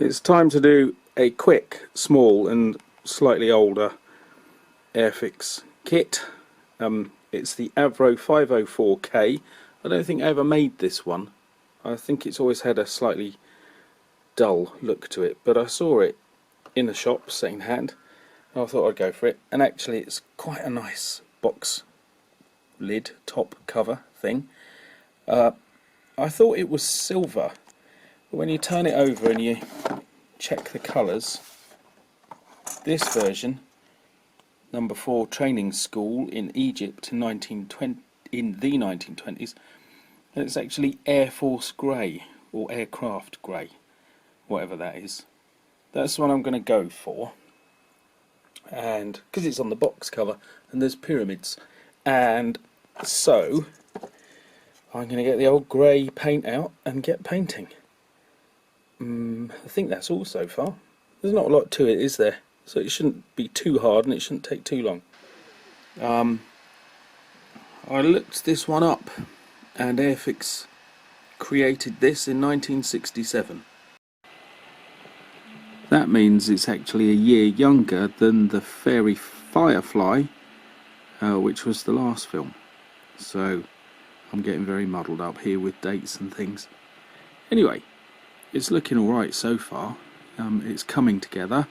It's time to do a quick, small and slightly older Airfix kit. It's the Avro 504k. I don't think I ever made this one. I think it's always had a slightly dull look to it, but I saw it in a shop second hand and I thought I'd go for it. And actually it's quite a nice box lid top cover thing. I thought it was silver, but when you turn it over and you check the colours, this version, number 4 training school in Egypt in the 1920s, it's actually Air Force grey or aircraft grey, whatever that is. That's what I'm going to go for, and because it's on the box cover and there's pyramids, and so I'm going to get the old grey paint out and get painting. I think that's all so far. There's not a lot to it, is there? So it shouldn't be too hard and it shouldn't take too long. I looked this one up, and Airfix created this in 1967. That means it's actually a year younger than the Fairy Firefly, which was the last film. So I'm getting very muddled up here with dates and things. Anyway, it's looking alright so far. It's coming together,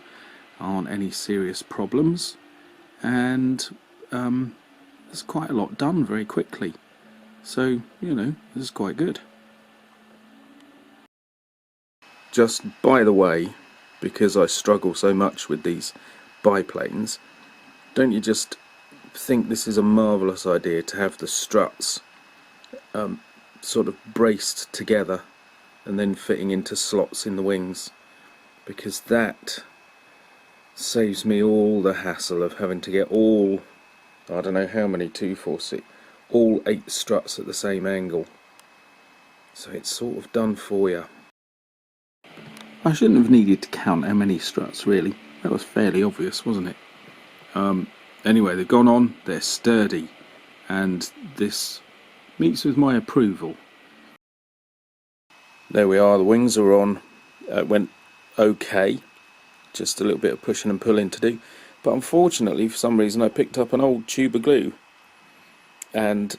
aren't any serious problems, and there's quite a lot done very quickly. So, you know, this is quite good. Just by the way, because I struggle so much with these biplanes, don't you just think this is a marvellous idea to have the struts sort of braced together and then fitting into slots in the wings, because that saves me all the hassle of having to get all, I don't know how many 2, 4, 6, all 8 struts at the same angle. So it's sort of done for you. I shouldn't have needed to count how many struts really, that was fairly obvious, wasn't it? Anyway, they've gone on, they're sturdy, and this meets with my approval. There we are, the wings are on. It went okay, just a little bit of pushing and pulling to do, but unfortunately for some reason I picked up an old tube of glue, and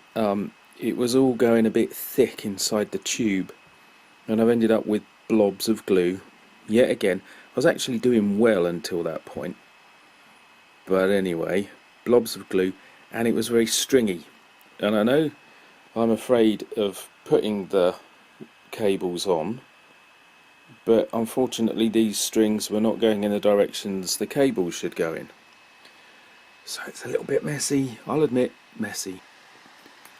it was all going a bit thick inside the tube, and I've ended up with blobs of glue yet again. I was actually doing well until that point, but anyway, blobs of glue, and it was very stringy, and I know I'm afraid of putting the cables on, but unfortunately these strings were not going in the directions the cables should go in. So it's a little bit messy, I'll admit, messy.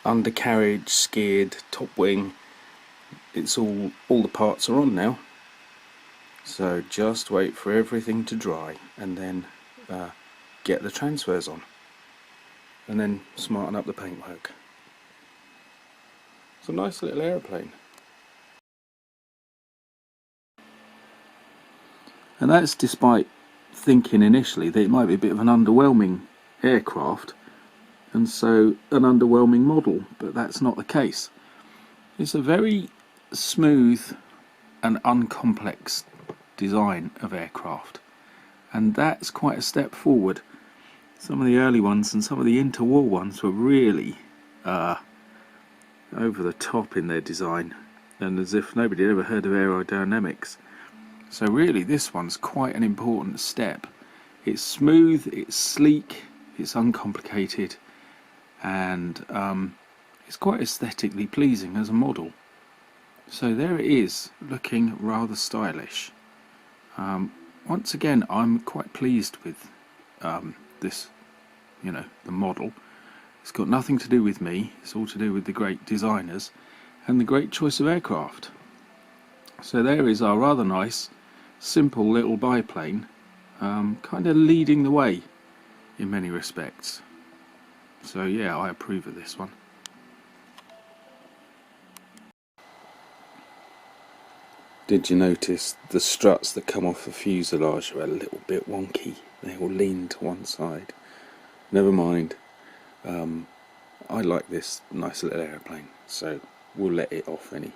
Undercarriage, skid, top wing, it's all the parts are on now. So just wait for everything to dry and then get the transfers on, and then smarten up the paintwork. It's a nice little aeroplane. And that's despite thinking initially that it might be a bit of an underwhelming aircraft, and so an underwhelming model, but that's not the case. It's a very smooth and uncomplex design of aircraft, and that's quite a step forward. Some of the early ones and some of the interwar ones were really over the top in their design, and as if nobody had ever heard of aerodynamics. So really this one's quite an important step. It's smooth, it's sleek, it's uncomplicated, and it's quite aesthetically pleasing as a model. So there it is, looking rather stylish. Once again, I'm quite pleased with this, you know, the model. It's got nothing to do with me, it's all to do with the great designers and the great choice of aircraft. So there is our rather nice, simple little biplane, kind of leading the way in many respects. So yeah, I approve of this one. Did you notice the struts that come off the fuselage are a little bit wonky? They all lean to one side. Never mind. I like this nice little aeroplane, so we'll let it off any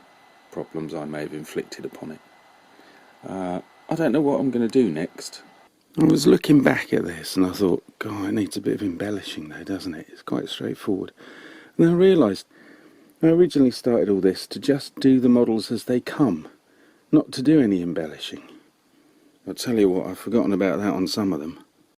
problems I may have inflicted upon it. I don't know what I'm going to do next. I was looking back at this and I thought, God, it needs a bit of embellishing though, doesn't it? It's quite straightforward. And then I realised I originally started all this to just do the models as they come, not to do any embellishing. I'll tell you what, I've forgotten about that on some of them.